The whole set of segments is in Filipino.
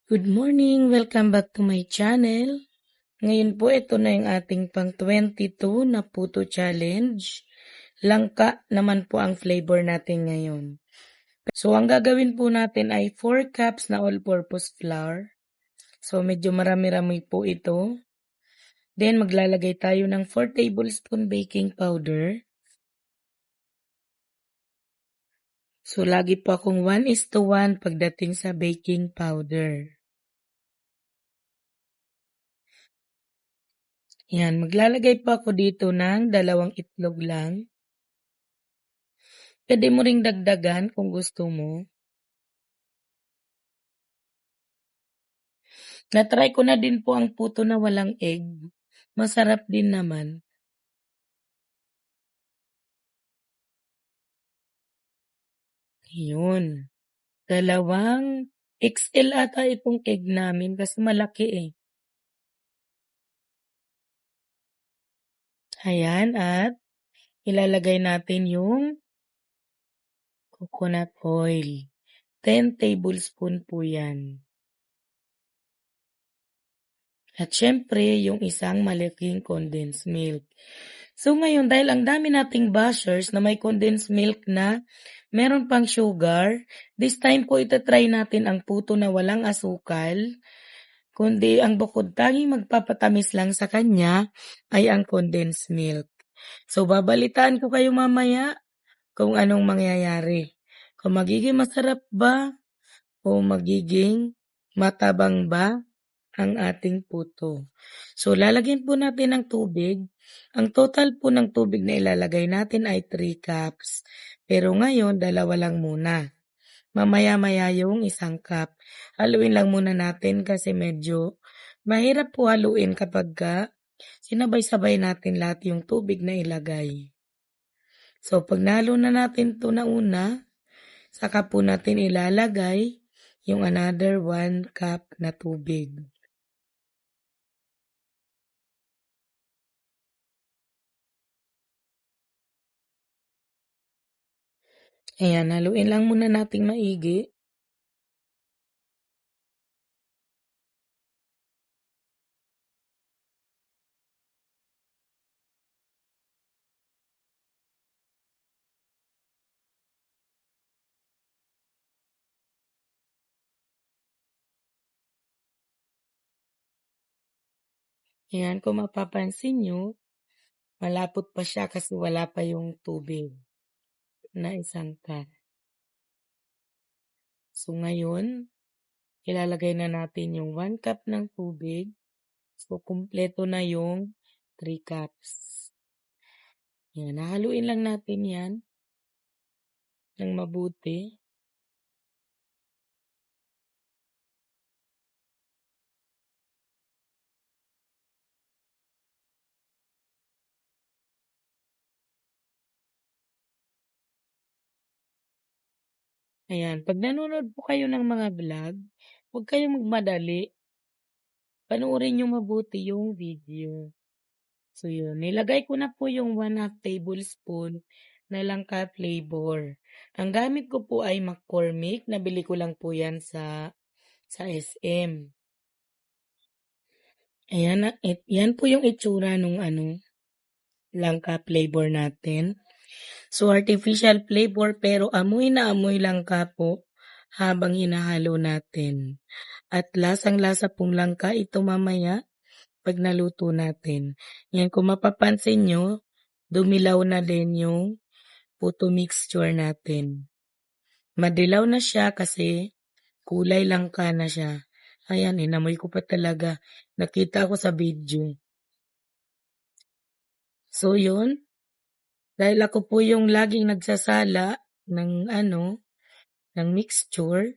Good morning! Welcome back to my channel. Ngayon po ito na yung ating pang 22 na puto challenge. Langka naman po ang flavor natin ngayon. So ang gagawin po natin ay 4 cups na all-purpose flour. So medyo marami-rami po ito. Then maglalagay tayo ng 4 tablespoon baking powder. So lagi po akong 1:1 pagdating sa baking powder. Yan, maglalagay po ako dito ng 2 itlog lang. Pwede mo ring dagdagan kung gusto mo. Na-try ko na din po ang puto na walang egg. Masarap din naman. Yun. 2 XL ata itong egg namin kasi malaki eh. Ayan, at ilalagay natin yung coconut oil. 10 tablespoon po yan. At syempre, yung isang malaking condensed milk. So ngayon, dahil ang dami nating bashers na may condensed milk na meron pang sugar, this time po itatry natin ang puto na walang asukal, kundi ang bukod tanging magpapatamis lang sa kanya ay ang condensed milk. So babalitaan ko kayo mamaya kung anong mangyayari. Kung magiging masarap ba o magiging matabang ba ang ating puto. So lalagyan po natin ng tubig. Ang total po ng tubig na ilalagay natin ay 3 cups. Pero ngayon, 2 lang muna. Mamaya-maya yung 1 cup. Haluin lang muna natin kasi medyo mahirap po haluin kapag sinabay-sabay natin lahat yung tubig na ilagay. So pag nahalo na natin ito na una, saka po natin ilalagay yung another 1 cup na tubig. Ayan, haluin lang muna nating maigi. Ayan, kung mapapansin nyo, malapot pa siya kasi wala pa yung tubig na 1 cup. So ngayon, ilalagay na natin yung 1 cup ng tubig. So kumpleto na yung 3 cups. Ayan, haluin lang natin yan ng mabuti. Ayan, pag nanonood po kayo ng mga vlog, huwag kayong magmadali. Panoorin nyo mabuti yung video. So yun, nilagay ko na po yung 1/2 tablespoon na langka flavor. Ang gamit ko po ay McCormick. Nabili ko lang po yan sa SM. Ayan, yan po yung itsura nung langka flavor natin. So artificial flavor pero amoy na amoy langka po habang hinahalo natin. At lasang-lasa pong langka ito mamaya pag naluto natin. Yan, kung mapapansin nyo, dumilaw na din yung puto mixture natin. Madilaw na siya kasi kulay langka na siya. Ayan, inamoy ko pa talaga. Nakita ko sa video. So yun, dahil ako po yung laging nagsasala ng mixture,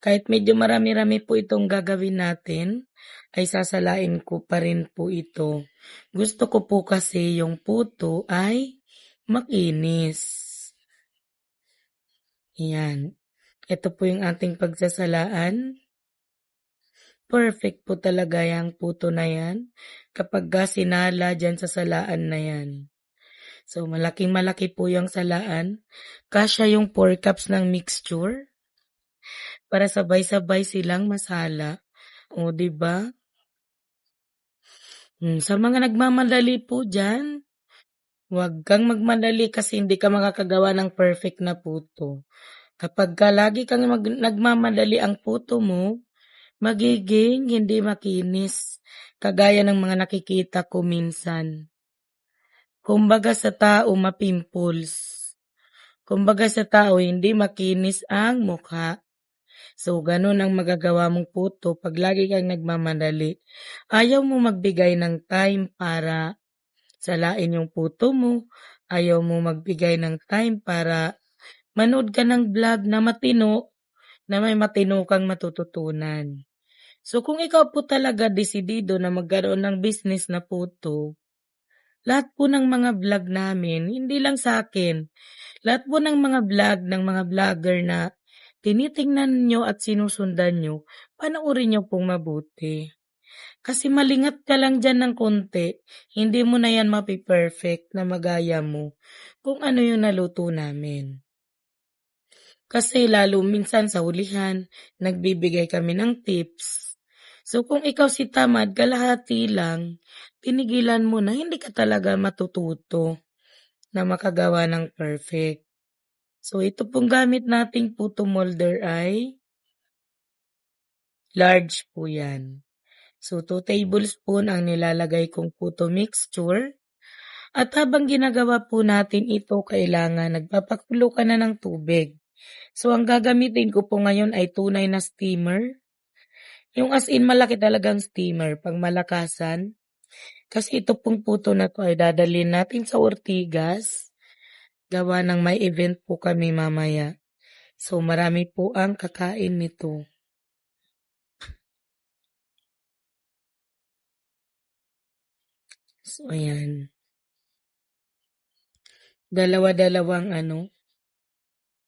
kahit medyo marami-rami po itong gagawin natin, ay sasalain ko pa rin po ito. Gusto ko po kasi yung puto ay makinis. Yan. Ito po yung ating pagsasalaan. Perfect po talaga yung puto na yan kapag sinala dyan sa salaan na yan. So malaking malaki po yung salaan. Kasya yung 4 cups ng mixture para sabay-sabay silang masala. Oh, 'di ba? Sa mga nagmamadali po diyan, huwag kang magmadali kasi hindi ka makakagawa ng perfect na puto. Kapagka lagi kang nagmamadali ang puto mo, magiging hindi makinis, kagaya ng mga nakikita ko minsan. Kumbaga sa tao ma-pimples, kumbaga sa tao hindi makinis ang mukha. So, ganun ang magagawa mong puto 'pag lagi kang nagmamadali. Ayaw mo magbigay ng time para salain yung puto mo, ayaw mo magbigay ng time para manood ka ng vlog na matino, na may matino kang matututunan. So, kung ikaw po talaga desidido na magkaroon ng business na puto, lahat po ng mga vlog namin, hindi lang sa akin, lahat po ng mga vlog ng mga vlogger na tinitingnan nyo at sinusundan nyo, panoorin nyo pong mabuti. Kasi malingat ka lang dyan ng konti, hindi mo na yan mapi-perfect na magaya mo kung ano yung naluto namin. Kasi lalo minsan sa hulihan, nagbibigay kami ng tips. So kung ikaw si tamad, kalahati lang, tinigilan mo na, hindi ka talaga matututo na makagawa ng perfect. So ito pong gamit nating puto molder ay large po yan. So 2 tablespoon ang nilalagay kong puto mixture. At habang ginagawa po natin ito, kailangan nagpapakulo ka na ng tubig. So ang gagamitin ko po ngayon ay tunay na steamer. Yung as in malaki talagang steamer, pang malakasan. Kasi ito pong puto na to ay dadalhin natin sa Ortigas. Gawa ng may event po kami mamaya. So marami po ang kakain nito. So ayan. Dalawa-dalawang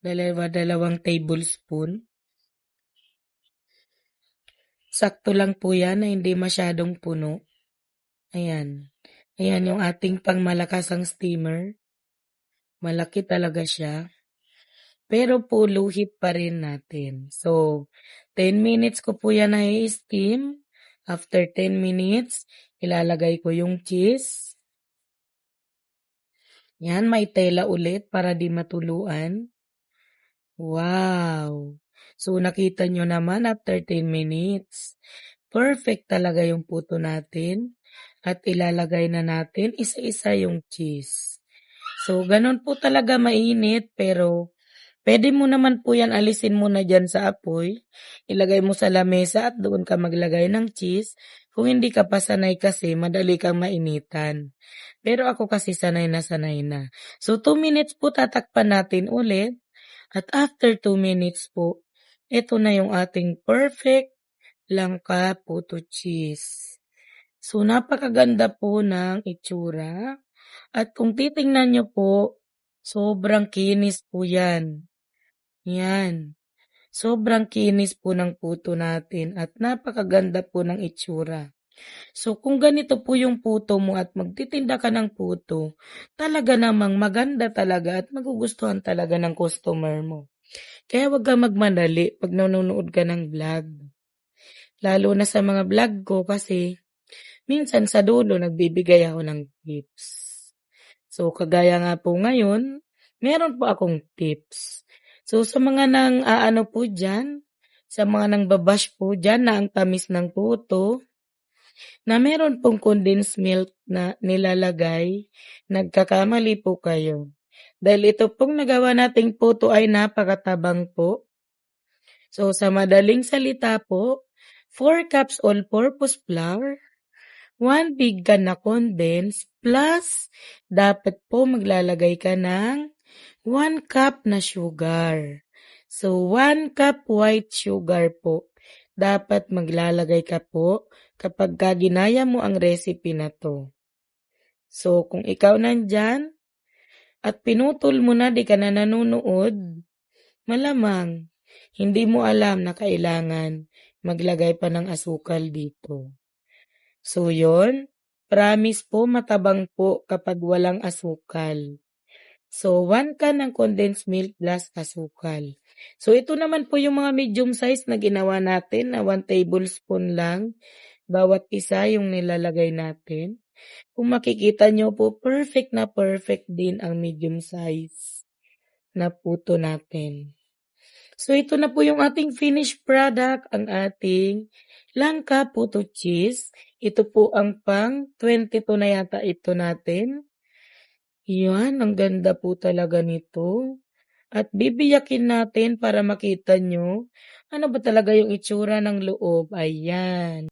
dalawa-dalawang tablespoon. Sakto lang po yan na hindi masyadong puno. Ayan. Ayan yung ating pangmalakasang steamer. Malaki talaga siya. Pero po luhit pa rin natin. So, 10 minutes ko po yan na i-steam. After 10 minutes, ilalagay ko yung cheese. Yan, may tela ulit para di matuluan. Wow! So, nakita nyo naman after 10 minutes. Perfect talaga yung puto natin. At ilalagay na natin isa-isa yung cheese. So, ganun po talaga mainit pero pwede mo naman po yan alisin mo na dyan sa apoy. Ilagay mo sa lamesa at doon ka maglagay ng cheese. Kung hindi ka pa sanay kasi, madali kang mainitan. Pero ako kasi sanay na sanay na. So, 2 minutes po tatakpan natin ulit. At after 2 minutes po, ito na yung ating perfect langka puto cheese. So, napakaganda po ng itsura. At kung titingnan nyo po, sobrang kinis po yan. Yan. Sobrang kinis po ng puto natin at napakaganda po ng itsura. So, kung ganito po yung puto mo at magtitinda ka ng puto, talaga namang maganda talaga at magugustuhan talaga ng customer mo. Kaya wag kang magmadali pag nanonood ka ng vlog. Lalo na sa mga vlog ko kasi minsan sa dulo nagbibigay ako ng tips. So, kagaya nga po ngayon, meron po akong tips. So, sa mga nang aano po dyan, sa mga nang babash po dyan na ang tamis ng puto, na meron pong condensed milk na nilalagay, nagkakamali po kayo. Dahil ito pong nagawa nating puto ay napakatabang po. So, sa madaling salita po, 4 cups all-purpose flour, 1 big can na condense, plus dapat po maglalagay ka ng 1 cup na sugar. So, 1 cup white sugar po. Dapat maglalagay ka po kapag ginaya mo ang recipe na to. So, kung ikaw nandyan at pinutol mo na di ka na nanonood, malamang hindi mo alam na kailangan maglagay pa ng asukal dito. So, yon promise po matabang po kapag walang asukal. So, 1 can ng condensed milk plus asukal. So, ito naman po yung mga medium size na ginawa natin na 1 tablespoon lang bawat isa yung nilalagay natin. Kung makikita niyo po, perfect na perfect din ang medium size na puto natin. So, ito na po yung ating finished product, ang ating langka puto cheese. Ito po ang pang 22 na yata ito natin. Yan, ang ganda po talaga nito. At bibiyakin natin para makita nyo ano ba talaga yung itsura ng loob. Ayan.